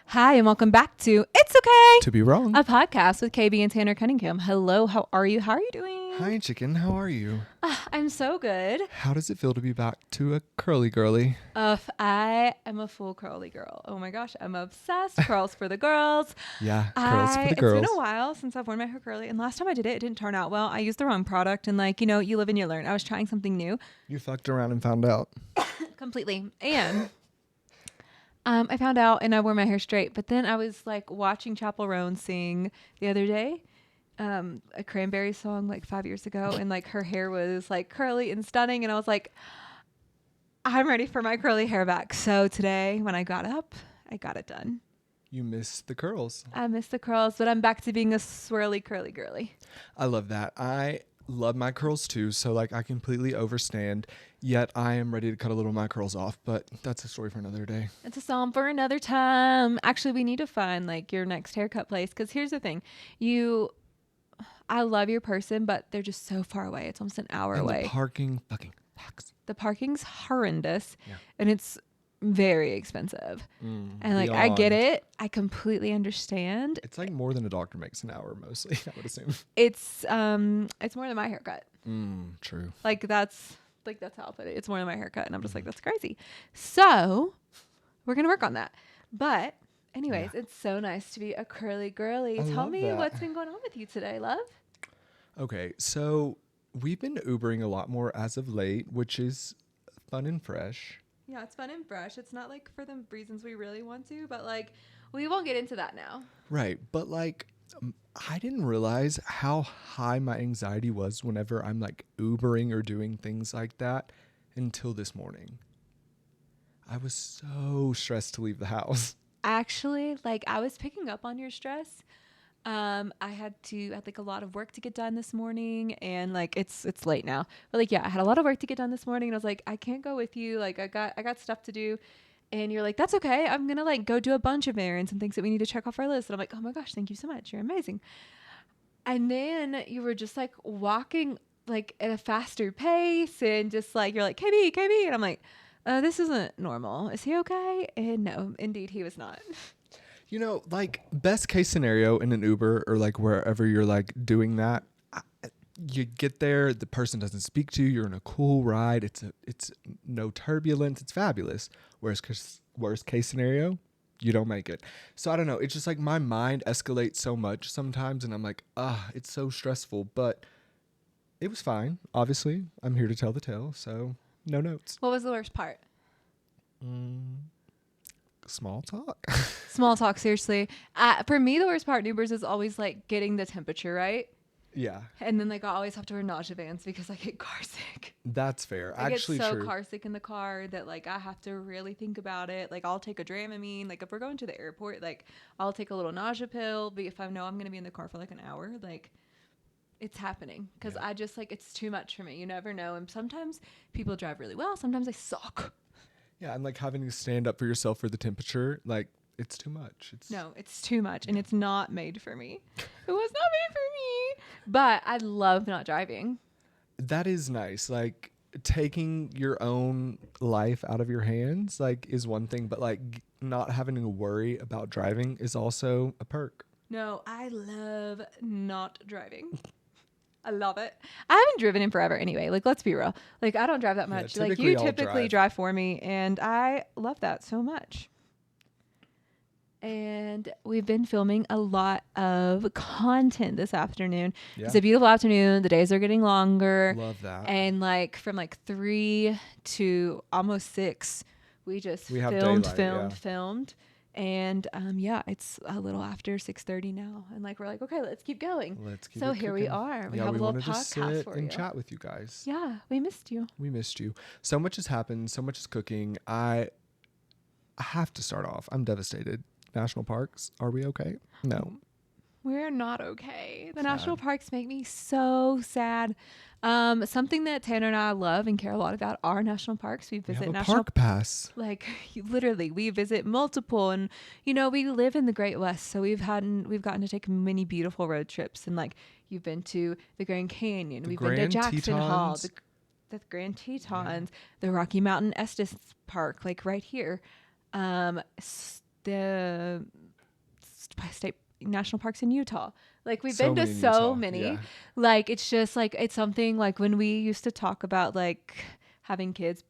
Hi, and welcome back to It's Okay To be wrong. a podcast with KB and Tanner Cunningham. Hello, how are you? How are you doing? Hi, chicken. How are you? I'm so good. How does it feel to be back to a curly girly? I am a full curly girl. Oh my gosh, I'm obsessed. Curls for the girls. Yeah, curls for the girls. It's been a while since I've worn my hair curly, and last time I did it, it didn't turn out well. I used the wrong product, and you live and you learn. I was trying something new. You fucked around and found out. Completely. And I found out and I wore my hair straight, but then I was like watching Chapel Roan sing the other day, a Cranberry song like 5 years ago. And like her hair was like curly and stunning. And I was like, I'm ready for my curly hair back. So today when I got up, I got it done. You missed the curls. I missed the curls, but I'm back to being a swirly curly girly. I love that. I love my curls too. So like I completely overstand, yet I am ready to cut a little of my curls off, but that's a story for another day. It's a song for another time. Actually, we need to find like your next haircut place. Cause here's the thing, I love your person, but they're just so far away. It's almost an hour away. The parking fucking sucks. The parking's horrendous, Yeah. and it's very expensive. And like, I get it. I completely understand. It's like more than a doctor makes an hour, mostly, I would assume. It's more than my haircut. True. Like that's how I'll put it. It's more than my haircut, and I'm just like, that's crazy. So we're gonna work on that. But anyways, It's so nice to be a curly girly. Tell me what's been going on with you today, love. Okay, so we've been Ubering a lot more as of late, which is fun and fresh. Yeah, it's fun and fresh. It's not like for the reasons we really want to, but like we won't get into that now. Right, but like I didn't realize how high my anxiety was whenever I'm like Ubering or doing things like that until this morning. I was so stressed to leave the house. Actually, like I was picking up on your stress. I had like a lot of work to get done this morning, and like it's late now. But like I had a lot of work to get done this morning, and I was like, I can't go with you. Like I got stuff to do. And you're like, that's okay. I'm going to like go do a bunch of errands and things that we need to check off our list. And I'm like, oh my gosh, thank you so much. You're amazing. And then you were just like walking like at a faster pace and just like, you're like, KB. And I'm like, this isn't normal. Is he okay? And no, indeed he was not. You know, like best case scenario in an Uber or like wherever you're like doing that, you get there, the person doesn't speak to you, you're in a cool ride, it's no turbulence, it's fabulous. Whereas worst case scenario, you don't make it. So I don't know, it's just like my mind escalates so much sometimes, and I'm like, it's so stressful, but it was fine. Obviously, I'm here to tell the tale, so no notes. What was the worst part? Small talk. Small talk, seriously. For me, the worst part in Ubers is always like getting the temperature right. Yeah. And then like I always have to wear nausea bands because I get car sick. That's fair. I Actually, get so true. car sick in the car that like I have to really think about it. Like I'll take a Dramamine. Like if we're going to the airport, like I'll take a little nausea pill. But if I know I'm going to be in the car for like an hour, like it's happening. Because I just like, it's too much for me. You never know. And sometimes people drive really well. Sometimes they suck. Yeah, and like having to stand up for yourself for the temperature, like it's too much. It's too much, and it's not made for me. It was not made for me. But I love not driving. That is nice. Like taking your own life out of your hands, like is one thing, but like not having to worry about driving is also a perk. No, I love not driving. I love it. I haven't driven in forever anyway. Like, let's be real. Like, I don't drive that much. Like, you typically drive for me, and I love that so much. And we've been filming a lot of content this afternoon. Yeah. It's a beautiful afternoon. The days are getting longer. Love that. And like from like 3 to almost 6, we filmed. And it's a little after 6:30 now, and like we're like, okay, let's keep going. So here we are. We have a little podcast for you. And chat with you guys. Yeah, we missed you. So much has happened. So much is cooking. I have to start off. I'm devastated. National parks. Are we okay? No. We're not okay. The national parks make me so sad. Something that Tanner and I love and care a lot about are national parks. We visit national park pass. Like literally, we visit multiple, and we live in the Great West, so we've gotten to take many beautiful road trips. And like you've been to the Grand Canyon, we've been to Jackson Hall, the Grand Tetons, the Rocky Mountain Estes Park, like right here. the state national parks in Utah. Like we've So been to many in so Utah, many. yeah. Like it's just like it's something like when we used to talk about like having kids,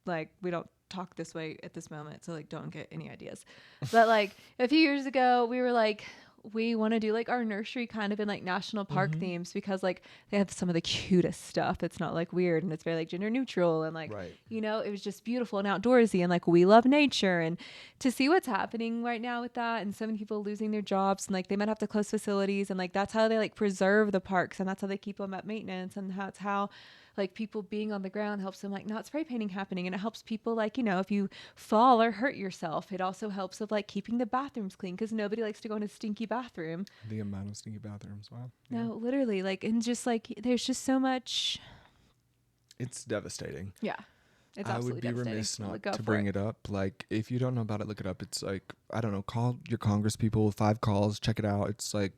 like we don't talk this way at this moment, so like don't get any ideas. But like a few years ago we were like, we want to do like our nursery kind of in like national park themes, because like they have some of the cutest stuff. It's not like weird, and it's very like gender neutral, and like Right. you know, it was just beautiful and outdoorsy, and like we love nature. And to see what's happening right now with that, and so many people losing their jobs, and like they might have to close facilities, and like that's how they like preserve the parks, and that's how they keep them at maintenance, and that's how like people being on the ground helps them like not spray painting happening, and it helps people like, you know, if you fall or hurt yourself, it also helps with like keeping the bathrooms clean, because nobody likes to go in a stinky bathroom. The amount of stinky bathrooms. Wow. No, literally, like, and just like there's just so much. It's devastating. Yeah, it's I would absolutely be devastating. remiss not Go to for bring it up. Like, if you don't know about it, look it up. It's like, I don't know, call your Congress people, 5 calls, check it out. It's like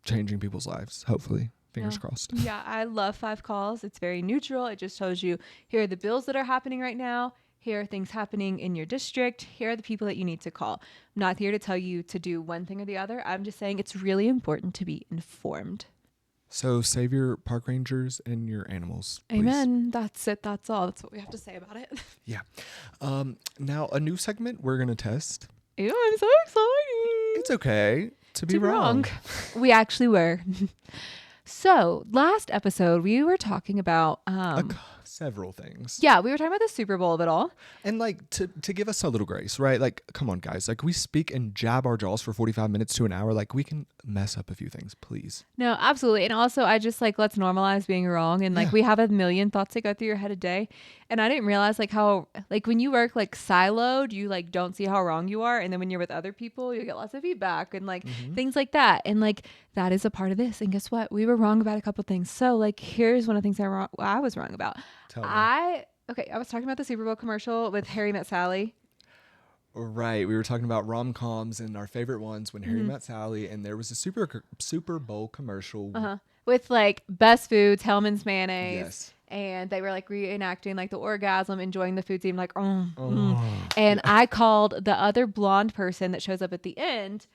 changing people's lives, hopefully. Fingers No. crossed. Yeah, I love 5 calls. It's very neutral. It just tells you, here are the bills that are happening right now. Here are things happening in your district. Here are the people that you need to call. I'm not here to tell you to do one thing or the other. I'm just saying it's really important to be informed. So save your park rangers and your animals, please. Amen. That's it. That's all. That's what we have to say about it. Yeah. Now, a new segment we're going to test. Ew, I'm so excited. It's okay to be wrong. We actually were. So last episode we were talking about Several things. yeah, we were talking about the Super Bowl of it all. And like to give us a little grace, right? Like, come on, guys. Like, we speak and jab our jaws for 45 minutes to an hour. Like, we can mess up a few things, please. No, absolutely. And also I just like, let's normalize being wrong. And like we have a million thoughts that go through your head a day. And I didn't realize like how like when you work like siloed, you like don't see how wrong you are. And then when you're with other people, you get lots of feedback and like things like that. And like that is a part of this. And guess what? We were wrong about a couple things. So like here's one of the things I was wrong about. Tell me. I was talking about the Super Bowl commercial with Harry Met Sally. Right. We were talking about rom-coms and our favorite ones when Harry Met Sally, and there was a Super Bowl commercial. With like best foods, Hellman's mayonnaise. Yes. And they were like reenacting like the orgasm, enjoying the food scene, like, And I called the other blonde person that shows up at the end,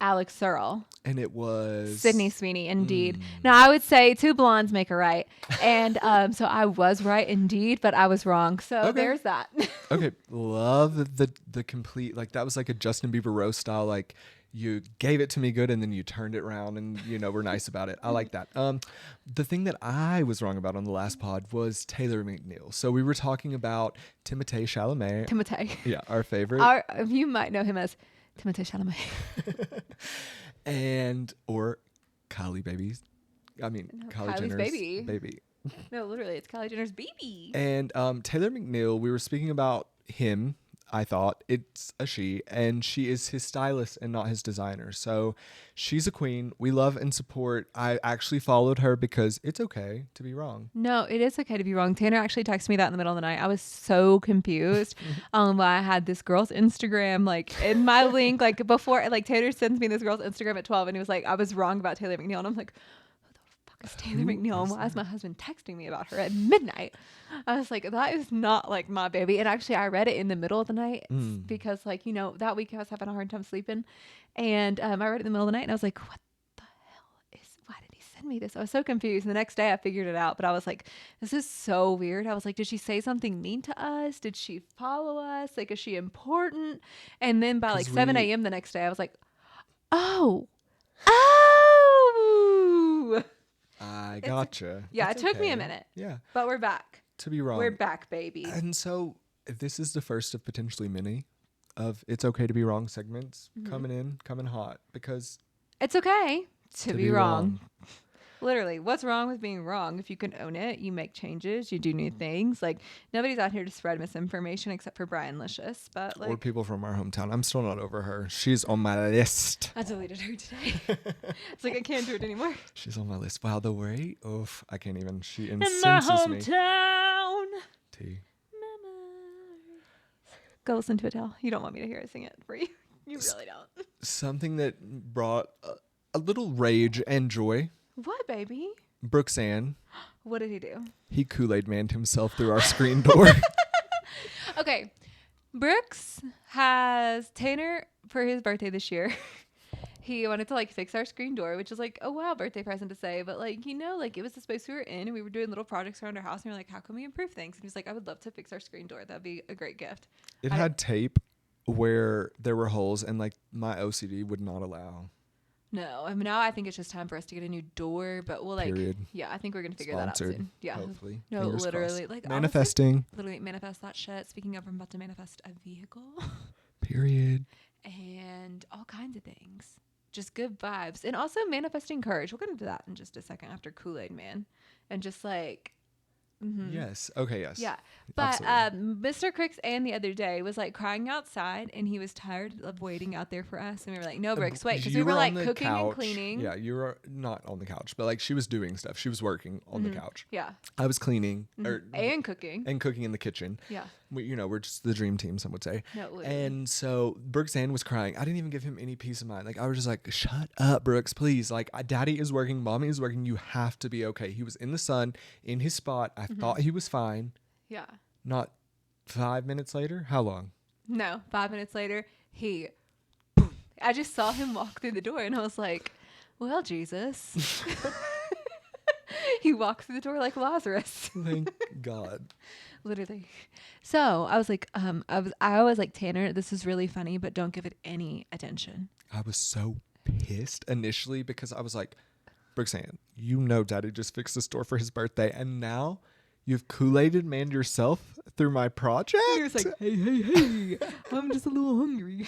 Alex Searle. And it was Sydney Sweeney, indeed. Now, I would say 2 blondes make a right. And so I was right, indeed, but I was wrong. So there's that. Okay. Love the complete, like, that was like a Justin Bieber roast style, like, you gave it to me good and then you turned it around and, you know, we're nice about it. I like that. The thing that I was wrong about on the last pod was Taylor McNeil. So we were talking about Timothée Chalamet. Timothée. Yeah, our favorite. You might know him as Timothée Chalamet. And, or Kylie babies. I mean, Kylie Kylie's Jenner's baby. No, literally, it's Kylie Jenner's baby. And Taylor McNeil, we were speaking about him. I thought it's a she, and she is his stylist and not his designer. So she's a queen. We love and support. I actually followed her because it's okay to be wrong. No, it is okay to be wrong. Tanner actually texted me that in the middle of the night. I was so confused. Why I had this girl's Instagram like in my link like before. Like Tanner sends me this girl's Instagram at 12, and he was like, I was wrong about Taylor McNeil, and I'm like, is Taylor McNeil, and why is my husband texting me about her at midnight? I was like, that is not like my baby. And actually I read it in the middle of the night because like, you know, that week I was having a hard time sleeping, and I read it in the middle of the night, and I was like, what the hell why did he send me this? I was so confused. And the next day I figured it out, but I was like, this is so weird. I was like, did she say something mean to us? Did she follow us? Like, is she important? And then by like 7 a.m. the next day I was like, oh. I gotcha. Yeah, It's it took me okay. a minute. Yeah. But we're back. To be wrong. We're back, baby. And so this is the first of potentially many of It's Okay to Be Wrong segments coming hot, because it's okay to be wrong. Literally, what's wrong with being wrong? If you can own it, you make changes, you do new things. Like, nobody's out here to spread misinformation except for Brian Licious, but like, or people from our hometown. I'm still not over her. She's on my list. I deleted her today. It's like I can't do it anymore. She's on my list. Wow, the way, oof, I can't even. She In my incenses me. hometown. T. Go listen to Adele. You don't want me to hear it sing it for you. You really don't. Something that brought a little rage and joy. What, baby? Brooks Ann. What did he do? He Kool-Aid manned himself through our screen door. Okay. Brooks has Tanner for his birthday this year. He wanted to like fix our screen door, which is like, oh wow, birthday present to say. But like, like it was the space we were in and we were doing little projects around our house and we were like, how can we improve things? And he's like, I would love to fix our screen door. That'd be a great gift. It had tape where there were holes and like my OCD would not allow. No, I mean, now I think it's just time for us to get a new door, but we'll like, Period. yeah, I think we're going to figure that out soon. Yeah. Hopefully. No, Fingers literally. crossed. Like manifesting. Literally manifest that shit. Speaking of, I'm about to manifest a vehicle. Period. And all kinds of things. Just good vibes. And also manifesting courage. We'll get into that in just a second after Kool-Aid Man. And just like, yes. Okay. Yes. yeah. But Mr. Cricks and the other day was like crying outside and he was tired of waiting out there for us. And we were like, no, Bricks, wait. Because we were like cooking and cleaning. Yeah, you were not on the couch, but like she was doing stuff. She was working on the couch. Yeah. I was cleaning and cooking. And cooking in the kitchen. Yeah. We're just the dream team, some would say. No, literally. And so Brooks Ann was crying. I didn't even give him any peace of mind. Like I was just like, shut up, Brooks, please. Like daddy is working, mommy is working. You have to be okay. He was in the sun, in his spot. I thought he was fine. Yeah. Not 5 minutes later. How long? No, 5 minutes later, I just saw him walk through the door and I was like, well, Jesus. He walked through the door like Lazarus. Thank God. Literally. So I was like, I was like, Tanner, this is really funny, but don't give it any attention. I was so pissed initially because I was like, Brooks Ann, you know daddy just fixed the store for his birthday and now you've Kool-Aided man yourself through my project? He was like, hey, I'm just a little hungry.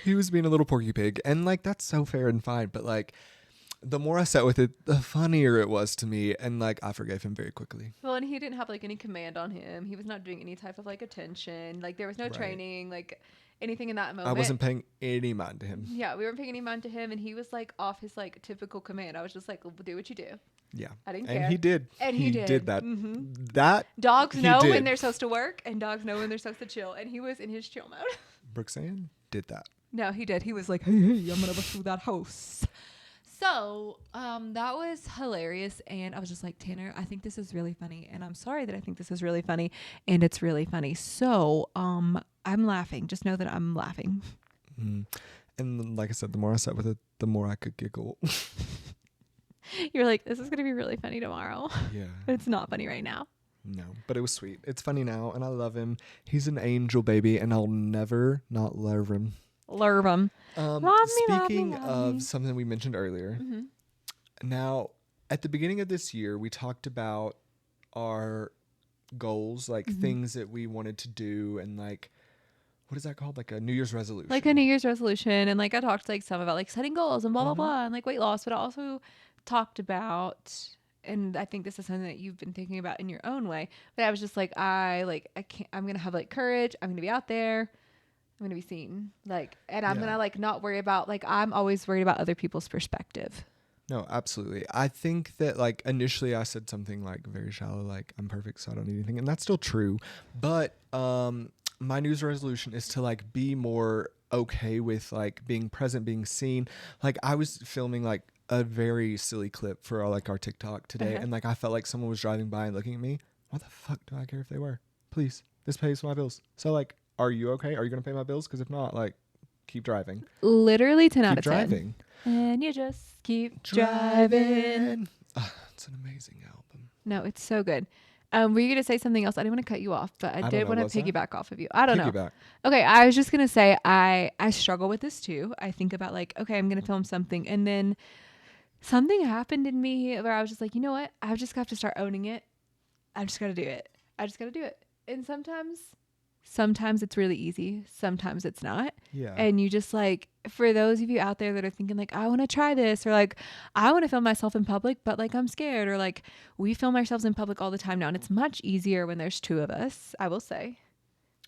He was being a little porky pig. And like, that's so fair and fine. But like, the more I sat with it, the funnier it was to me. And like, I forgave him very quickly. Well, and he didn't have like any command on him. He was not doing any type of like attention. Like there was no training, like anything in that moment. I wasn't paying any mind to him. Yeah, we weren't paying any mind to him. And he was like off his like typical command. I was just like, do what you do. Yeah. I didn't care. And he did. And he did that. Mm-hmm. That dogs know when they're supposed to work and dogs know when they're supposed to chill. And he was in his chill mode. Brooks Ann did that. No, he did. He was like, hey, I'm gonna bust through that house. So that was hilarious. And I was just like, Tanner, I think this is really funny. And I'm sorry that I think this is really funny. And it's really funny. So I'm laughing. Just know that I'm laughing. Mm. And like I said, the more I sat with it, the more I could giggle. You're like, this is going to be really funny tomorrow. Yeah. But it's not funny right now. No, but it was sweet. It's funny now, and I love him. He's an angel baby, and I'll never not love him. Love him. Speaking of something we mentioned earlier, now, at the beginning of this year, we talked about our goals, like things that we wanted to do, and like, what is that called? Like a New Year's resolution. Like a New Year's resolution. And like I talked like some about like setting goals and blah, blah, blah, and like weight loss, but I also talked about, and I think this is something that you've been thinking about in your own way, but I was just like, I'm going to have like courage. I'm going to be out there. I'm going to be seen. Like, and I'm going to like not worry about, like, I'm always worried about other people's perspective. No, absolutely. I think that like initially I said something like very shallow, like I'm perfect, so I don't need anything. And that's still true. But, my New Year's resolution is to like be more okay with like being present, being seen. Like I was filming like a very silly clip for our TikTok today. And like, I felt like someone was driving by and looking at me. What the fuck do I care if they were? Please, this pays my bills. So like, are you okay? Are you going to pay my bills? Because if not, like, keep driving. Literally 10 out of 10. Driving. And you just keep driving. It's an amazing album. No, it's so good. Were you going to say something else? I didn't want to cut you off, but I did want to piggyback off of you. I don't know. Okay, I was just going to say I struggle with this too. I think about like, okay, I'm going to film something. And then something happened in me where I was just like, you know what? I just got to start owning it. I just got to do it. I just got to do it. And sometimes it's really easy. Sometimes it's not. Yeah. And you just like, for those of you out there that are thinking like, I want to try this, or like, I want to film myself in public, but like, I'm scared, or like, we film ourselves in public all the time now. And it's much easier when there's two of us, I will say.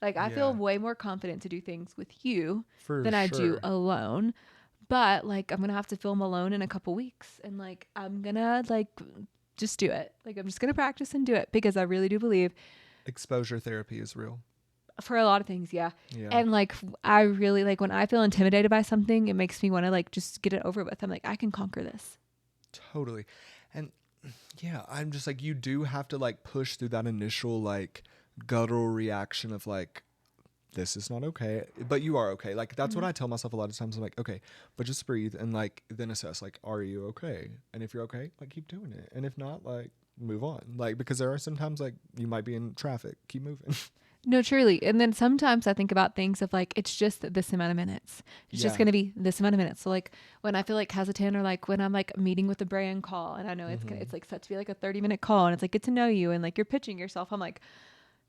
Like, I feel way more confident to do things with you than I do alone. But like, I'm going to have to film alone in a couple weeks. And like, I'm going to like, just do it. Like, I'm just going to practice and do it because I really do believe exposure therapy is real. For a lot of things, yeah. And like, I really like when I feel intimidated by something, it makes me want to like just get it over with. I'm like, I can conquer this. Totally. And yeah, I'm just like, you do have to like push through that initial like guttural reaction of like, this is not okay, but you are okay. Like, that's what I tell myself a lot of times. I'm like, okay, but just breathe and like then assess, like, are you okay? And if you're okay, like, keep doing it. And if not, like, move on. Like, because there are sometimes like you might be in traffic, keep moving. No, truly. And then sometimes I think about things of like, it's just this amount of minutes. It's just Yeah. going to be this amount of minutes. So like when I feel like hesitant or like when I'm like meeting with a brand call and I know it's like set to be like a 30-minute call and it's like get to know you and like you're pitching yourself. I'm like,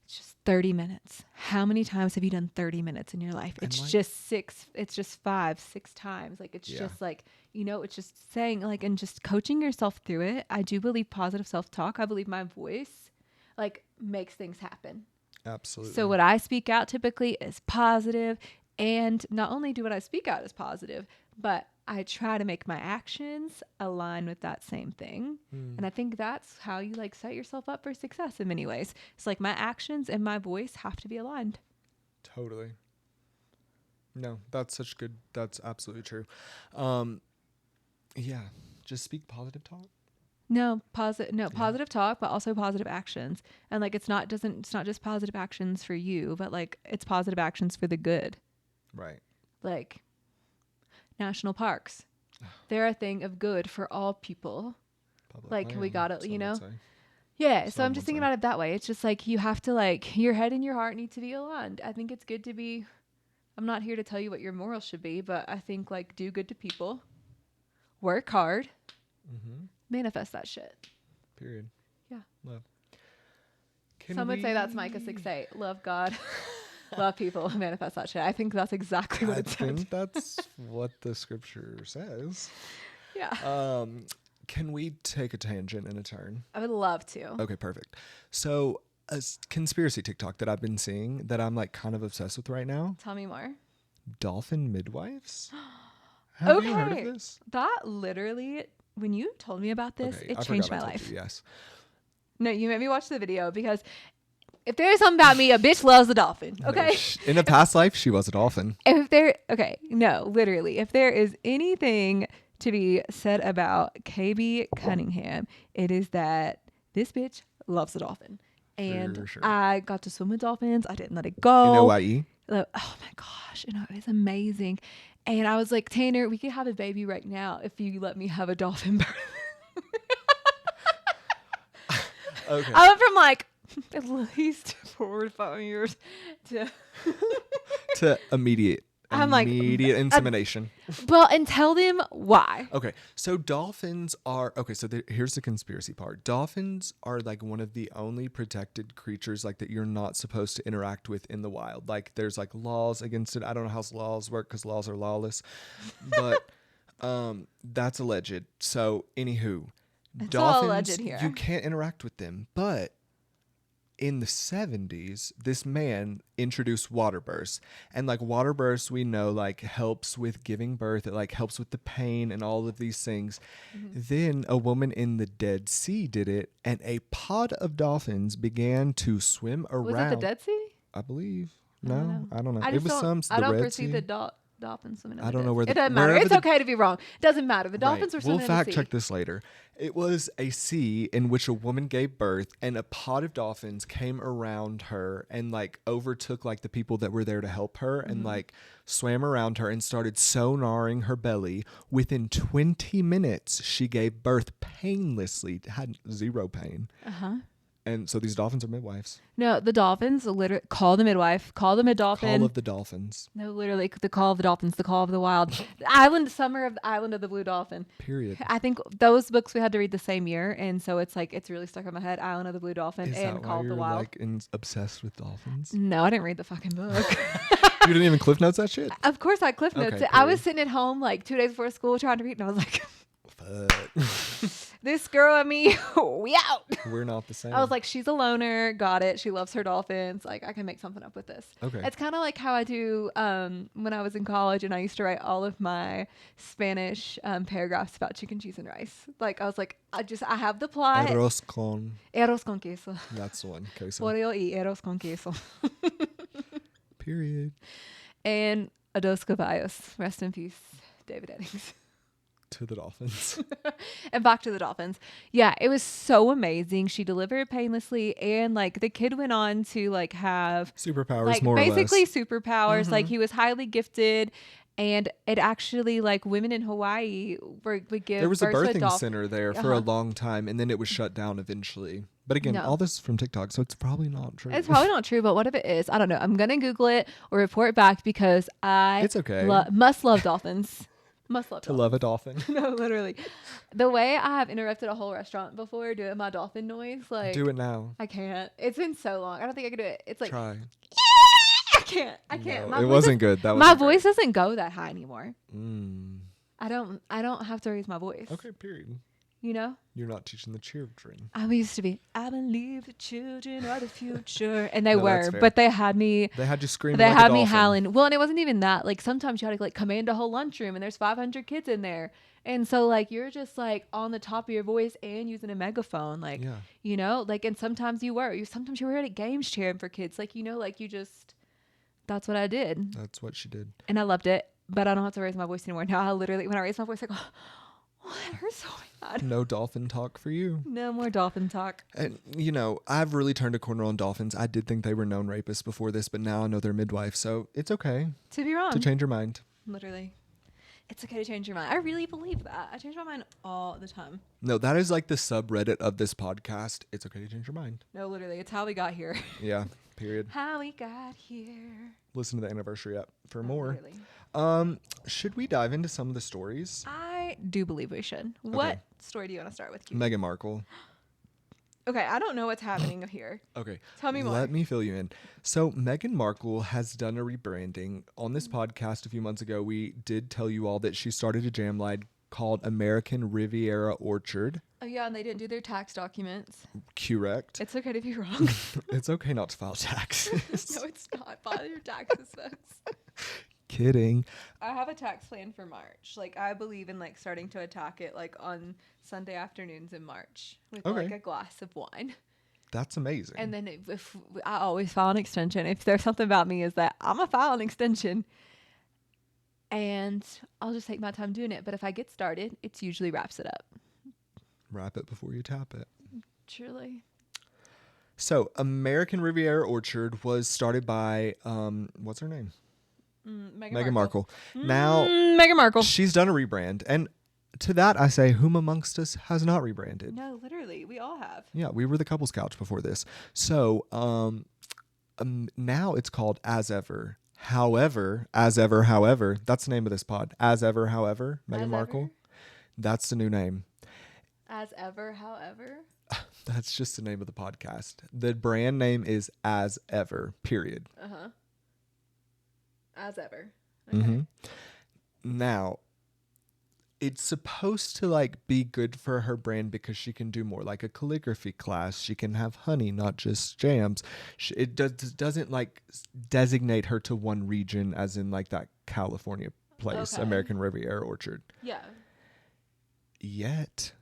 it's just 30 minutes. How many times have you done 30 minutes in your life? And It's like, just it's just 5-6 times. Like it's just like, it's just saying like, and just coaching yourself through it. I do believe positive self-talk. I believe my voice like makes things happen. absolutely. So what I speak out typically is positive, and not only do what I speak out as positive, but I try to make my actions align with that same thing. And I think that's how you like set yourself up for success in many ways. It's like my actions and my voice have to be aligned. Totally. No, that's absolutely true. Yeah, just speak positive talk. Positive talk, but also positive actions. And like it's not just positive actions for you, but like it's positive actions for the good. Right. Like national parks. They're a thing of good for all people. Public Like land, we got it, some would say. Yeah. So Some I'm just would thinking say. about it that way. It's just like you have to like your head and your heart need to be aligned. I think it's good to be. I'm not here to tell you what your morals should be, but I think like do good to people, work hard, manifest that shit. Period. Yeah. Love. Some would say that's Micah 6:8. Love God, love people, manifest that shit. I think that's exactly what I it says. think that's what the scripture says. Yeah. Can we take a tangent and a turn? I would love to. Okay, perfect. So a conspiracy TikTok that I've been seeing that I'm like kind of obsessed with right now. Tell me more. Dolphin midwives. Have you heard of this? That literally, when you told me about this, Okay, it I changed forgot my I told life. you, yes. No, you made me watch the video because if there's something about me, a bitch loves a dolphin. Okay. No, in a past life, she was a dolphin. If there is anything to be said about KB Cunningham, it is that this bitch loves a dolphin. And For sure. I got to swim with dolphins. I didn't let it go. In OIE? Oh my gosh. It was amazing. And I was like, Tanner, we could have a baby right now if you let me have a dolphin birth. Okay. I went from like at least 4 to 5 years to To immediate I'm like, insemination. well, and tell them why. Okay, so dolphins are here's the conspiracy part. Dolphins are like one of the only protected creatures like that you're not supposed to interact with in the wild. Like there's like laws against it. I don't know how laws work because laws are lawless, but that's alleged. So anywho, It's dolphins all alleged here. you can't interact with them, but in the 70s, this man introduced water births. And like water births, we know like helps with giving birth. It like helps with the pain and all of these things. Then a woman in the Dead Sea did it, and a pod of dolphins began to swim around. Was it the Dead Sea? I believe. No, I don't know. I It was some I the don't Red foresee Sea. the dolphins swimming in I the don't know Dead where Sea. the- It doesn't matter. wherever It's the- okay to be wrong. It doesn't matter. The dolphins were swimming We'll in the fact sea. check this later. It was a sea in which a woman gave birth, and a pod of dolphins came around her and like overtook like the people that were there to help her and like swam around her and started sonaring her belly. Within 20 minutes, she gave birth painlessly, had zero pain. And so these dolphins are midwives. No, the dolphins literally call the midwife, call them a dolphin. Call of the dolphins. No, literally the call of the dolphins, the call of the wild. Summer of the Island of the Blue Dolphin. Period. I think those books we had to read the same year, and so it's like it's really stuck in my head. Island of the Blue Dolphin Is and that Call why of the you're Wild. like obsessed with dolphins? No, I didn't read the fucking book. You didn't even Cliff Notes that shit? Of course, I Cliff Notes. Okay, I was period. sitting at home like 2 days before school trying to read, and I was like, Fuck. "This girl and me, we out." We're not the same. I was like, "She's a loner. Got it. She loves her dolphins. Like, I can make something up with this." Okay. It's kind of like how I do when I was in college, and I used to write all of my Spanish paragraphs about chicken, cheese, and rice. Like, I was like, I have the plot. Arroz con. Arroz con queso. That's the one. Queso. Pollo y arroz con queso. Period. And a dos caballos. Rest in peace, David Eddings. to the Dolphins. And back to the Dolphins. Yeah, it was so amazing. She delivered painlessly, and like the kid went on to like have Superpowers, like more basically or less. superpowers. Like he was highly gifted, and it actually like women in Hawaii would give There was a birth to birthing dolphin. center there for a long time, and then it was shut down eventually. But again, No. all this is from TikTok, so it's probably not true. It's probably not true, but what if it is? I don't know. I'm gonna Google it or report back because It's okay. must love dolphins. Must love to love a dolphin. No, literally. The way I have interrupted a whole restaurant before doing my dolphin noise, like Do it now. I can't. It's been so long. I don't think I could do it. It's like Try. I can't. I can't. No, it wasn't good. That was my voice doesn't go that high anymore. I don't have to raise my voice. Okay, period. You know? You're not teaching the children. I used to be, I believe the children are the future. And they No, that's were, fair. but they had me. They had you screaming They like had a me dolphin. howling. Well, and it wasn't even that. Like sometimes you had to like command a whole lunchroom and there's 500 kids in there. And so like you're just like on the top of your voice and using a megaphone. Like, Yeah. you know, like, and sometimes you were at games cheering for kids. Like, you know, like you just, that's what I did. That's what she did. And I loved it, but I don't have to raise my voice anymore. Now I literally, when I raise my voice, I go, oh, that hurts so bad. No dolphin talk for you. No more dolphin talk. And, you know, I've really turned a corner on dolphins. I did think they were known rapists before this, but now I know they're midwives. So it's okay To be wrong. to change your mind. Literally. It's okay to change your mind. I really believe that. I change my mind all the time. No, that is like the subreddit of this podcast. It's okay to change your mind. No, literally. It's how we got here. Yeah, period. How we got here. Listen to the anniversary app for more. Really. Should we dive into some of the stories? I do believe we should. What story do you want to start with? Keith? Meghan Markle. Okay, I don't know what's happening here. Okay. Tell me more. Let me fill you in. So Meghan Markle has done a rebranding. On this podcast a few months ago, we did tell you all that she started a jam line called American Riviera Orchard. Oh, yeah, and they didn't do their tax documents. Correct. It's okay to be wrong. It's okay not to file taxes. No, it's not. File your taxes, folks. Kidding. I have a tax plan for March. Like, I believe in, like, starting to attack it, like, on Sunday afternoons in March with, like, a glass of wine. That's amazing. And then if I always file an extension. If there's something about me is that I'm going to file an extension. And I'll just take my time doing it. But if I get started, it's usually wraps it up. Wrap it before you tap it. Truly. So, American Riviera Orchard was started by, what's her name? Meghan Markle. Now, Meghan Markle. she's done a rebrand. And to that, I say, whom amongst us has not rebranded? No, literally. We all have. Yeah, we were the couples couch before this. So, now it's called As Ever. However, that's the name of this pod. As Ever, however, Meghan Markle. That's the new name. As ever, however. That's just the name of the podcast. The brand name is As Ever, period. Uh-huh. As ever. Okay. Mm-hmm. Now, it's supposed to like be good for her brand because she can do more, like a calligraphy class. She can have honey, not just jams. It doesn't like designate her to one region, as in like that California place, Okay. American Riviera Orchard. Yeah. Yet,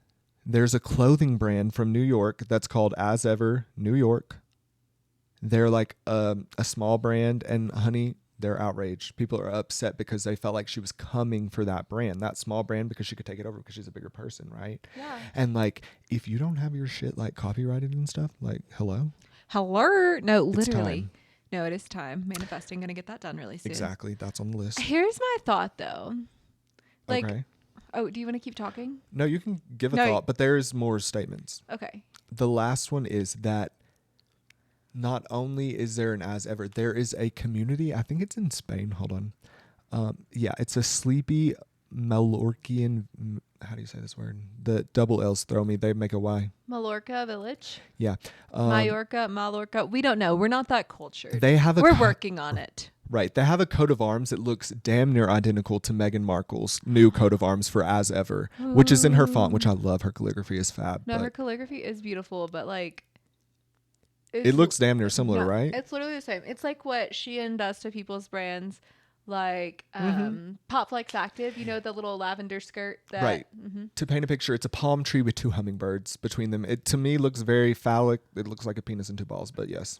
there's a clothing brand from New York that's called As Ever New York. They're like a small brand, and honey, they're outraged. People are upset because they felt like she was coming for that brand, that small brand, because she could take it over because she's a bigger person, right? Yeah. And like, if you don't have your shit like copyrighted and stuff, like, hello? No, It's literally. time. No, it is time. Manifesting. Gonna get that done really soon. Exactly. That's on the list. Here's my thought though. Like, okay. oh, do you want to keep talking? No, you can give a No. thought, but there's more statements. Okay. The last one is that not only is there an As Ever, there is a community. I think it's in Spain. Hold on. Yeah, it's a sleepy Mallorquian. How do you say this word? The double L's throw me. They make a Y. Mallorca village. Yeah. Mallorca. We don't know. We're not that cultured. They have We're working on it. Right. They have a coat of arms that looks damn near identical to Meghan Markle's new coat of arms for As Ever, which is in her font, which I love. Her calligraphy is fab. No, but her calligraphy is beautiful, but like it looks damn near similar, yeah, right? It's literally the same. It's like what Shein does to people's brands, like Pop Flex Active. You know, the little lavender skirt. That, Right. To paint a picture, it's a palm tree with two hummingbirds between them. It to me looks very phallic. It looks like a penis and two balls, but yes,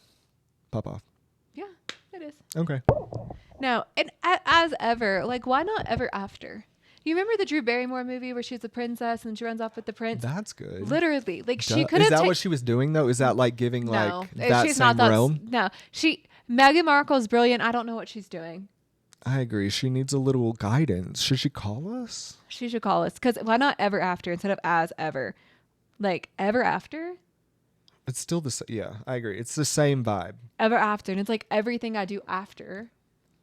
pop off. Yeah, it is. Okay. No, and as ever, like why not ever after? You remember the Drew Barrymore movie where she's a princess and she runs off with the prince? That's good. Literally, like she Duh. could Is have. that what she was doing though? Is that like giving No, like that she's same not that. realm? No, Meghan Markle's brilliant. I don't know what she's doing. I agree. She needs a little guidance. Should she call us? She should call us, because why not ever after instead of as ever? Like ever after? It's still the same. Yeah, I agree. It's the same vibe. Ever after. And it's like everything I do after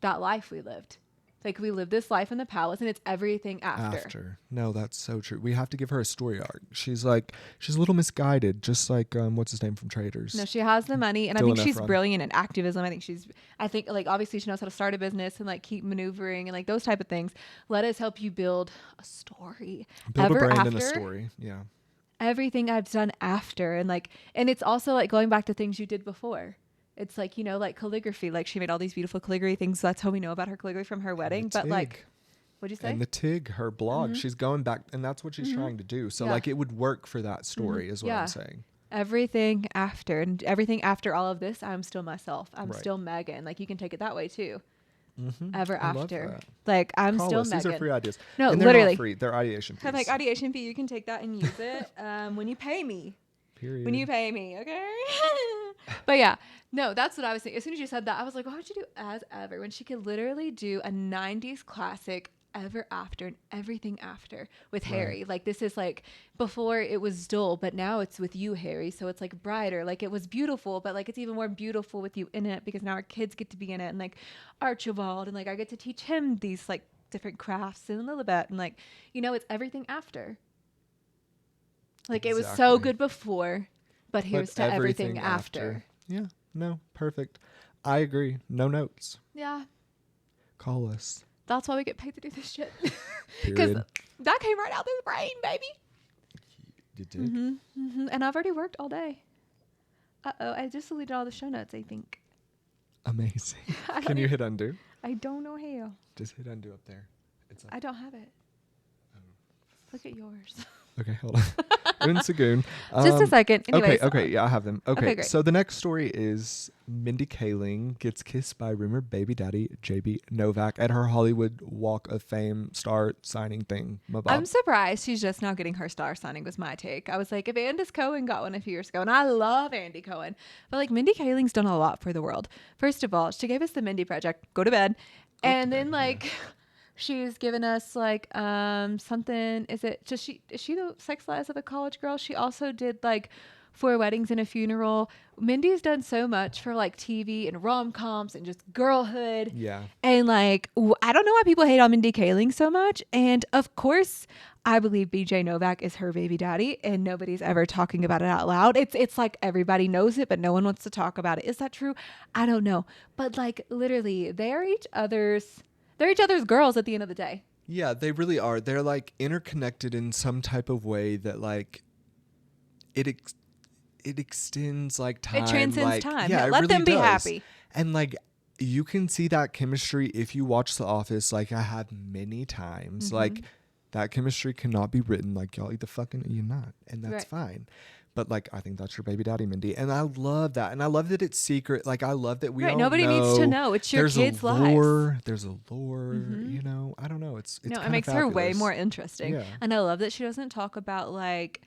that life we lived. Like we lived this life in the palace and it's everything after. No, that's so true. We have to give her a story arc. She's a little misguided, just like what's his name from Traders. No, she has the money, and I Dylan think she's Efron. brilliant in activism. I think like obviously she knows how to start a business and like keep maneuvering and like those type of things. Let us help you build a story. Build Ever a brand after, and a story. Yeah. everything I've done after, and it's also like going back to things you did before. It's like, like calligraphy, like she made all these beautiful calligraphy things. So that's how we know about her calligraphy from her wedding. But like, what'd you say? And the TIG, her blog, she's going back, and that's what she's trying to do. So like it would work for that story is what I'm saying. Everything after, and everything after all of this, I'm still myself. I'm Right. still Megan. Like you can take it that way too. I Ever love after. that. Like I'm Call still us. Megan. These are free ideas. No, and they're literally. not free. They're ideation fees. I'm like ideation fee. You can take that and use it when you pay me. Period. When you pay me, okay? But yeah, no, that's what I was thinking. As soon as you said that, I was like, why would you do as ever when she could literally do a 90s classic ever after and everything after with Harry? Like this is like before it was dull, but now it's with you, Harry. So it's like brighter. Like it was beautiful, but like it's even more beautiful with you in it because now our kids get to be in it, and like Archibald, and like I get to teach him these like different crafts and Lilibet, and like it's everything after. Like it was so good before, but here's to everything after. Yeah, no, perfect. I agree. No notes. Yeah, Call us. that's why we get paid to do this shit. Because Period. that came right out through the brain, baby. You did? And I've already worked all day. I just deleted all the show notes, I think. Amazing. I Can you hit undo? I don't know how. Just hit undo up there. It's up. I don't have it. Look at yours. Okay, hold on. Un second. Just a second. Anyways, Okay, yeah, I have them. Okay, great. so the next story is Mindy Kaling gets kissed by rumored baby daddy JB Novak at her Hollywood Walk of Fame star signing thing. I'm surprised she's just now getting her star signing was my take. I was like, if Andis Cohen got one a few years ago, and I love Andy Cohen, but like Mindy Kaling's done a lot for the world. First of all, she gave us the Mindy Project, go to bed. And then like she's given us like something, is she the sex lives of a college girl? She also did like 4 weddings and a funeral. Mindy's done so much for like TV and rom-coms and just girlhood. Yeah. And like, I don't know why people hate on Mindy Kaling so much. And of course, I believe BJ Novak is her baby daddy, and nobody's ever talking about it out loud. It's like everybody knows it, but no one wants to talk about it. Is that true? I don't know. But like literally, they're each other's girls at the end of the day. Yeah, they really are. They're like interconnected in some type of way that like it extends like time. It transcends like, time. Yeah, Let it them really be does. happy. And like you can see that chemistry if you watch The Office, like I have many times. Like that chemistry cannot be written. Like y'all either fucking or you're not, and that's fine. But like I think that's your baby daddy, Mindy, and I love that, and I love that it's secret. Like I love that we don't Nobody know. needs to know. It's your kids' lives. There's a lore. You know, I don't know. It's no, it makes her way more interesting. Yeah. And I love that she doesn't talk about like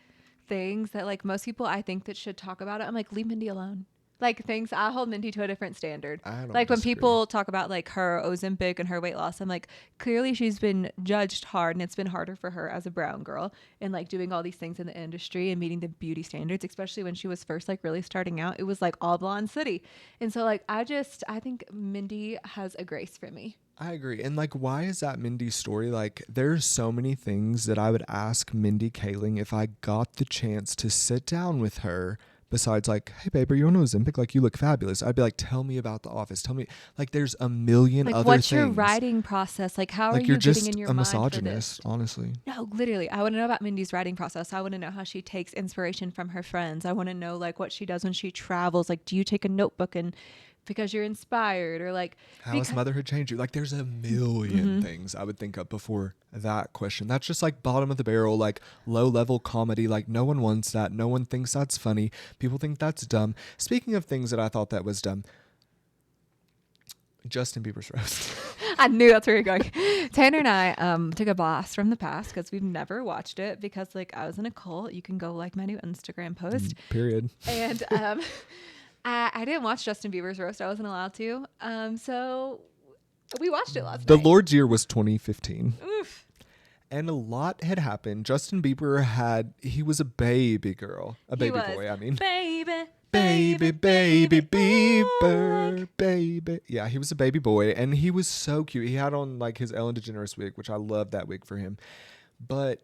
things that like most people I think that should talk about it. I'm like, leave Mindy alone. Like things, I hold Mindy to a different standard. I don't like when disagree. people talk about like her Ozempic and her weight loss, I'm like, clearly she's been judged hard, and it's been harder for her as a brown girl and like doing all these things in the industry and meeting the beauty standards, especially when she was first like really starting out. It was like all blonde city. And so like, I think Mindy has a grace for me. I agree. And like, why is that Mindy's story? Like, there's so many things that I would ask Mindy Kaling if I got the chance to sit down with her. Besides like, hey babe, are you on Ozempic? Like you look fabulous. I'd be like, tell me about The Office. Tell me, like there's a million like, other what's things. your writing process? Like how like are you're you just getting in your a mind for misogynist, this? honestly. No, literally. I want to know about Mindy's writing process. I want to know how she takes inspiration from her friends. I want to know like what she does when she travels. Like, do you take a notebook and because you're inspired, or like How has motherhood changed you? Like there's a million things I would think of before that question. That's just like bottom of the barrel, like low level comedy. Like no one wants that. No one thinks that's funny. People think that's dumb. Speaking of things that I thought that was dumb, Justin Bieber's roast. I knew that's where you're going. Tanner and I took a blast from the past because we've never watched it because like I was in a cult. You can go like my new Instagram post. Period. And I didn't watch Justin Bieber's roast. I wasn't allowed to. So we watched it last The night. Lord's year was 2015. Oof. And a lot had happened. Justin Bieber he was a baby girl. A baby boy, I mean. Baby Bieber, baby. Yeah, he was a baby boy, and he was so cute. He had on like his Ellen DeGeneres wig, which I love that wig for him. But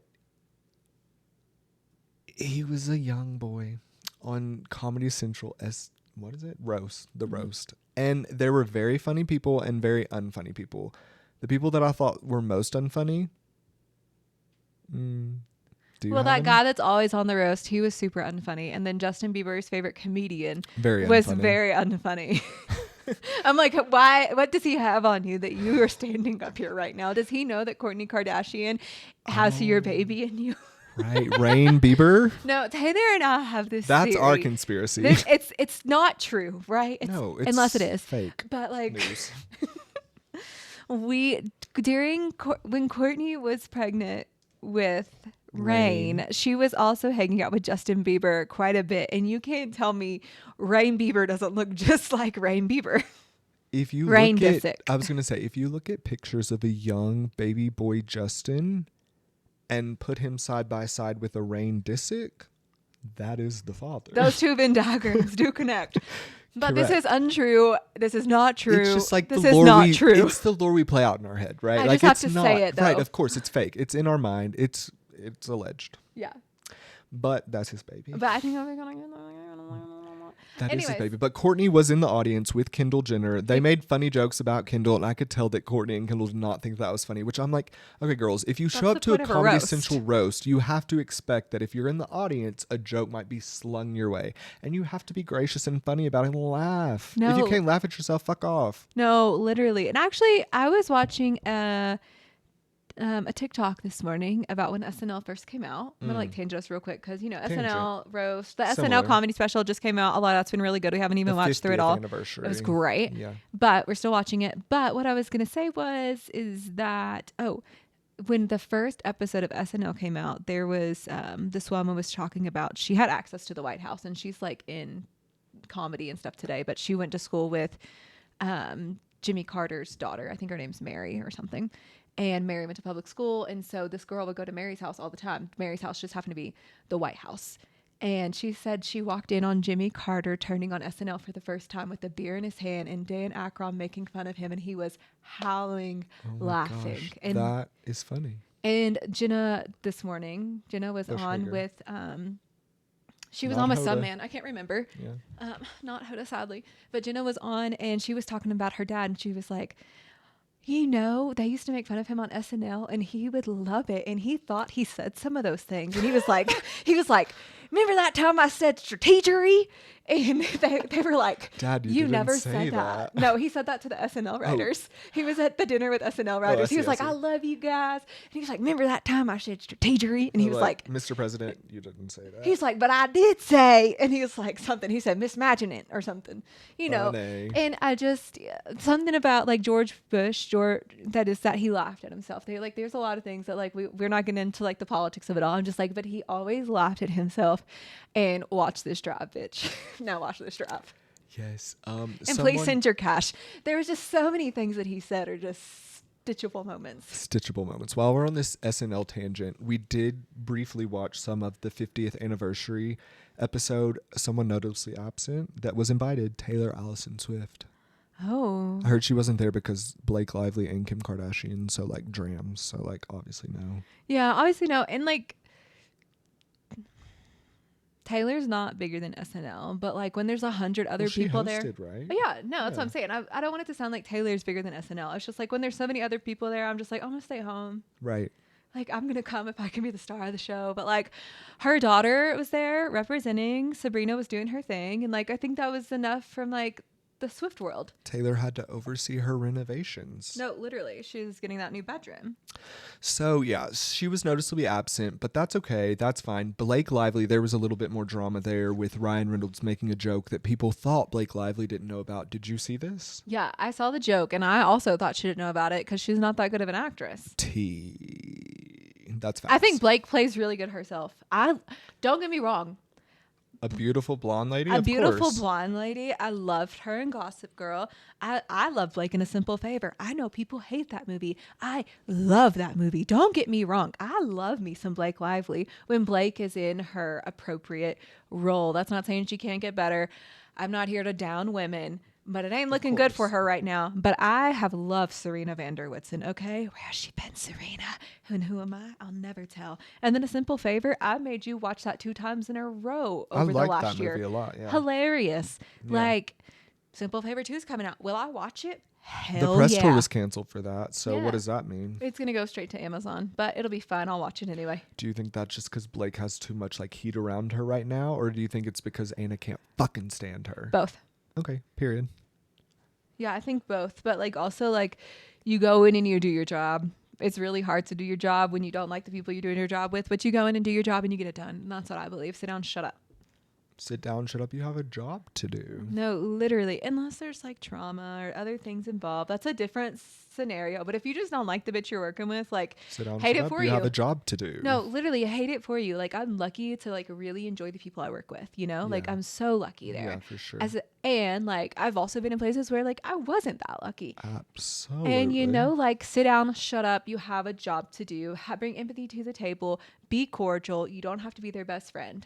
he was a young boy on Comedy Central what is it? Roast. The Roast. And there were very funny people and very unfunny people. The people that I thought were most unfunny. Well, that guy that's always on the roast, he was super unfunny. And then Justin Bieber's favorite comedian was very unfunny. I'm like, why? What does he have on you that you are standing up here right now? Does he know that Kourtney Kardashian has your baby in you? Right, Rain Bieber. No, Taylor and I have this. That's theory. our conspiracy. It's not true, right? No, it's unless it is fake. But like, news. when Kourtney was pregnant with Rain, she was also hanging out with Justin Bieber quite a bit, and you can't tell me Rain Bieber doesn't look just like Rain Bieber. If you Rain look Disick. I was gonna say, if you look at pictures of a young baby boy Justin and put him side by side with a Rain Disick, that is the father. Those two Venn diagrams do connect. But Correct. This is untrue. This is not true. It's just like this the is lore not true. It's the lore we play out in our head, right? I like just have it's to not, say it, though. Right, of course, it's fake. It's in our mind. It's alleged. Yeah. But that's his baby. But I think we're gonna That is his Anyways. baby. But Kourtney was in the audience with Kendall Jenner. They made funny jokes about Kendall, and I could tell that Kourtney and Kendall did not think that was funny, which I'm like, okay, girls, if you show That's up the to a point of a Comedy roast. Central roast, you have to expect that if you're in the audience, a joke might be slung your way. And you have to be gracious and funny about it and laugh. If you No. can't laugh at yourself, fuck off. No, literally. And actually, I was watching a TikTok this morning about when SNL first came out. I'm gonna like tangent us real quick because SNL roast, the Similar. SNL comedy special just came out. A lot of that's been really good. We haven't even watched through it 50th all. Anniversary. It was great. Yeah. But we're still watching it. But what I was gonna say is that when the first episode of SNL came out, there was this woman was talking about she had access to the White House and she's like in comedy and stuff today, but she went to school with Jimmy Carter's daughter. I think her name's Mary or something. And Mary went to public school. And so this girl would go to Mary's house all the time. Mary's house just happened to be the White House. And she said she walked in on Jimmy Carter turning on SNL for the first time with a beer in his hand and Dan Aykroyd making fun of him. And he was howling, laughing. Gosh, And that is funny. And Jenna this morning, Jenna was Go on Sugar. with, she was Not on with Hoda. some man. I can't remember. Yeah. Not Hoda, sadly. But Jenna was on and she was talking about her dad and she was like, you know, they used to make fun of him on SNL and he would love it. And he thought he said some of those things. And he was like, remember that time I said strategery? And they were like, Dad, you didn't never say said that. No, he said that to the SNL writers. He was at the dinner with SNL writers. He was like, I love you guys. And he was like, remember that time I said strategery? And he was like, Mr. President, you didn't say that. he's like, but I did say, and he was like something. He said, mismatching it or something, you know. Funny. And I just something about like George Bush, that he laughed at himself. They like, there's a lot of things that like we're not getting into like the politics of it all. I'm just like, but he always laughed at himself. And watch this drive, bitch. Now watch this drive. Yes. And please send your cash. There was just so many things that he said are just stitchable moments. Stitchable moments. While we're on this SNL tangent, we did briefly watch some of the 50th anniversary episode, Someone Noticeably Absent, that was invited, Taylor Allison Swift. Oh. I heard she wasn't there because Blake Lively and Kim Kardashian, so like drams. So like obviously no. Yeah, obviously no. And like Taylor's not bigger than SNL, but like when there's 100 other people she there. hosted, right? Oh, yeah, no, that's what I'm saying. I don't want it to sound like Taylor's bigger than SNL. It's just like when there's so many other people there, I'm just like, I'm gonna stay home. Right. Like I'm gonna come if I can be the star of the show. But like her daughter was there representing. Sabrina was doing her thing, and like I think that was enough from like the Swift world. Taylor had to oversee her renovations. No, literally. She's getting that new bedroom. So, yeah, she was noticeably absent, but that's okay. That's fine. Blake Lively, there was a little bit more drama there with Ryan Reynolds making a joke that people thought Blake Lively didn't know about. Did you see this? Yeah, I saw the joke, and I also thought she didn't know about it because she's not that good of an actress. That's facts. I think Blake plays really good herself. Don't get me wrong. A beautiful blonde lady, A of beautiful course. blonde lady. I loved her in Gossip Girl. I love Blake in A Simple Favor. I know people hate that movie. I love that movie. Don't get me wrong. I love me some Blake Lively when Blake is in her appropriate role. That's not saying she can't get better. I'm not here to down women, but it ain't looking good for her right now. But I have loved Serena van der Woodsen. Okay, where has she been, Serena? And who am I? I'll never tell. And then A Simple Favor. I made you watch that 2 times in a row over the last year. I like that movie a lot. Yeah. Hilarious. Yeah. Like Simple Favor 2 is coming out. Will I watch it? Hell The press yeah. tour was canceled for that. So Yeah. what does that mean? It's gonna go straight to Amazon, but it'll be fun. I'll watch it anyway. Do you think that's just because Blake has too much like heat around her right now, or do you think it's because Anna can't fucking stand her? Both. Okay. Period. Yeah, I think both. But like also like you go in and you do your job. It's really hard to do your job when you don't like the people you're doing your job with, but you go in and do your job and you get it done. And that's what I believe. Sit down, shut up. Sit down, shut up. You have a job to do. No, literally. Unless there's like trauma or other things involved. That's a different scenario. But if you just don't like the bitch you're working with, like Sit down, hate shut it up. for You you. have a job to do. No, literally, I hate it for you. Like I'm lucky to like really enjoy the people I work with, you know? Like Yeah. I'm so lucky there. Yeah, for sure. And like I've also been in places where like I wasn't that lucky. Absolutely. And you know, like sit down, shut up. You have a job to do. Bring empathy to the table. Be cordial. You don't have to be their best friend.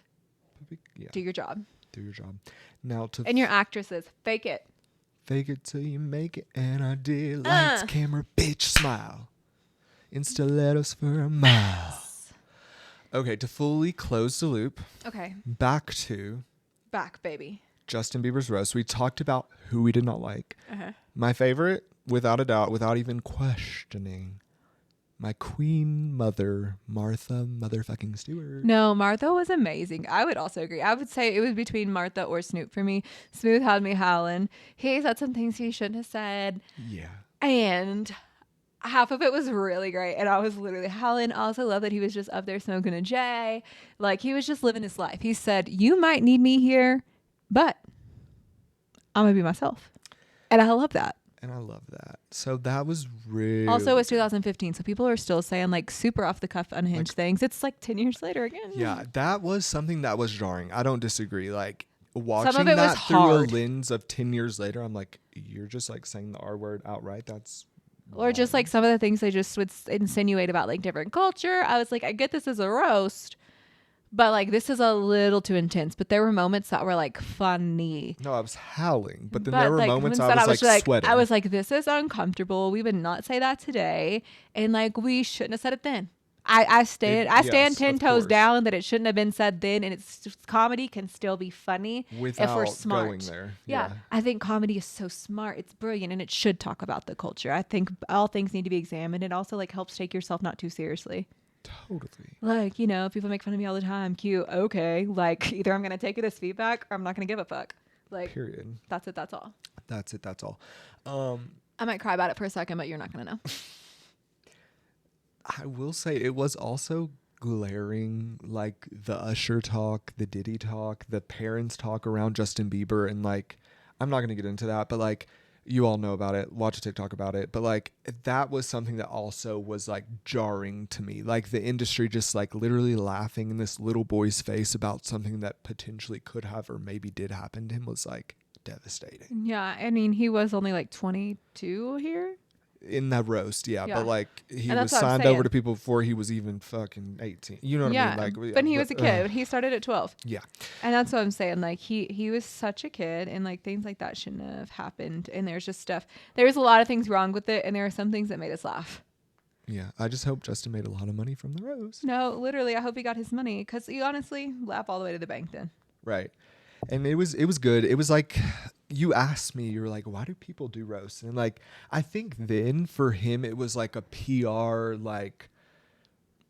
Yeah. Do your job. Do your job. Now to And your actresses, fake it. fake it till you make it, and I did. Lights, camera, bitch, smile. In stilettos for a mile. Okay, to fully close the loop, Okay, back to back, baby. Justin Bieber's roast. We talked about who we did not like. Uh-huh. My favorite, without a doubt, without even questioning, my queen mother, Martha motherfucking Stewart. No, Martha was amazing. I would also agree. I would say it was between Martha or Snoop for me. Smooth had me howling. He said some things he shouldn't have said. Yeah. And half of it was really great. And I was literally howling. I also love that he was just up there smoking a J. Like he was just living his life. He said, you might need me here, but I'm going to be myself. And I love that. And I love that. So that was really... Also, it's 2015, so people are still saying like super off the cuff, unhinged things. It's like 10 years later again. Yeah, that was something that was jarring. I don't disagree. Like watching it was that through hard. a lens of 10 years later, I'm like, you're just like saying the R word outright. That's Or just like some of the things they just would insinuate about like different culture. I was like, I get this as a roast, but like this is a little too intense. But there were moments that were like funny. No, I was howling, but then there were like, moments instead I was like sweating. I was like, this is uncomfortable. We would not say that today, and like we shouldn't have said it then. I stand yes, 10 of toes course. down that it shouldn't have been said then, and it's just, comedy can still be funny Without if we're smart. going there. Yeah, I think comedy is so smart. It's brilliant, and it should talk about the culture. I think all things need to be examined. It also like helps take yourself not too seriously. Totally. Like, you know, people make fun of me all the time. Cute. Okay. Like either I'm going to take it as feedback or I'm not going to give a fuck. Like, Period. that's it. That's all. That's it. That's all. I might cry about it for a second, but you're not going to know. I will say it was also glaring, like the Usher talk, the Diddy talk, the parents talk around Justin Bieber, and like I'm not gonna get into that, but like you all know about it, watch a TikTok about it, but like that was something that also was like jarring to me, like the industry just like literally laughing in this little boy's face about something that potentially could have or maybe did happen to him was like devastating. Yeah. I mean, he was only like 22 here. In that roast, yeah. But like he And was that's what I'm signed over saying. to people before he was even fucking 18. You know what Yeah. I mean? Like, But he was a kid. He started at 12. Yeah. And that's what I'm saying. Like he was such a kid, and like things like that shouldn't have happened. And there's just stuff. There's a lot of things wrong with it, and there are some things that made us laugh. Yeah. I just hope Justin made a lot of money from the roast. No, literally, I hope he got his money because you honestly laugh all the way to the bank then. Right. And it was good. It was like you asked me, you were like, why do people do roasts? And like I think then for him it was like a PR like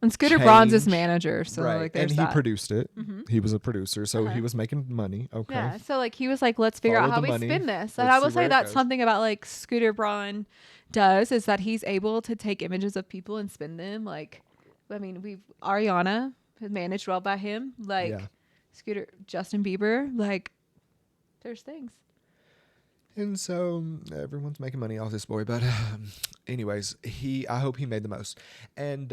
And Scooter Braun's his change. manager, so Right. like there's And he that. produced it. Mhm. He was a producer, so Uh-huh. he was making money. Okay. Yeah, so like he was like, let's figure Follow out how the we money. spin this. And Let's I will see where say it that's goes. something about like Scooter Braun does is that he's able to take images of people and spin them. Like, I mean, we've Ariana has managed well by him. Like Yeah. Scooter, Justin Bieber. Like, there's things. And so everyone's making money off this boy, but anyways, I hope he made the most. And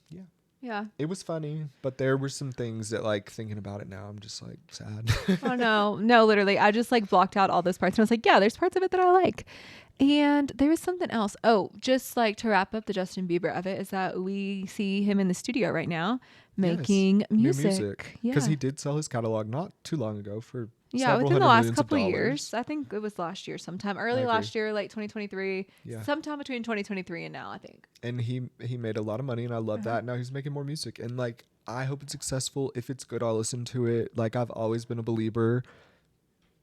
yeah, Yeah. it was funny, but there were some things that, like, thinking about it now, I'm just like sad. Oh no, literally. I just like blocked out all those parts and I was like, yeah, there's parts of it that I like. And there was something else. Oh, just like to wrap up the Justin Bieber of it is that we see him in the studio right now making New music. Yeah. because he did sell his catalog not too long ago for Yeah, several within the hundred last millions of couple of dollars. years. I think it was last year sometime. Early agree. last year, late 2023. Yeah. Sometime between 2023 and now, I think. And he made a lot of money, and I love Uh-huh. that. Now he's making more music, and like I hope it's successful. If it's good, I'll listen to it. Like I've always been a believer.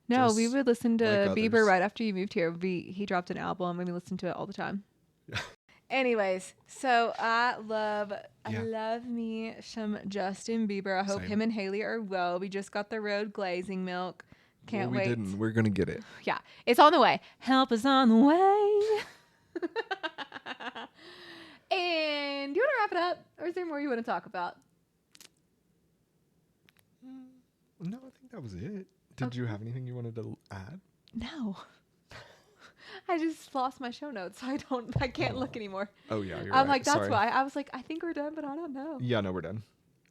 No, we Just would listen to like Bieber others. right after you moved here. He dropped an album and we listened to it all the time. Yeah. Anyways, so I Yeah. love me some Justin Bieber. I hope Same. him and Haley are well. We just got the road glazing milk. Can't Well, we wait. didn't. We're gonna get it. Yeah, it's on the way. Help is on the way. And do you want to wrap it up? Or is there more you want to talk about? No, I think that was it. Did you have anything you wanted to add? No. I just lost my show notes. I can't look anymore. Oh yeah, you're I'm right. like, that's Sorry. why. I was like, I think we're done, but I don't know. Yeah, no, we're done.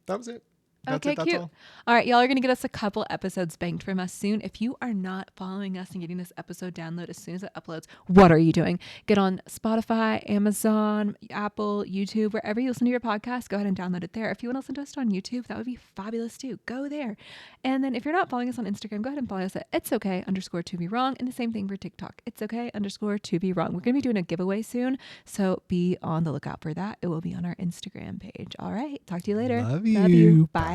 That was it. That's Okay, it. That's cute. all. All right, y'all are going to get us a couple episodes banked from us soon. If you are not following us and getting this episode download as soon as it uploads, what are you doing? Get on Spotify, Amazon, Apple, YouTube, wherever you listen to your podcast, go ahead and download it there. If you want to listen to us on YouTube, that would be fabulous too. Go there. And then if you're not following us on Instagram, go ahead and follow us at it's okay _ to be wrong. And the same thing for TikTok. It's okay _ to be wrong. We're going to be doing a giveaway soon. So be on the lookout for that. It will be on our Instagram page. All right. Talk to you later. Love you. Bye.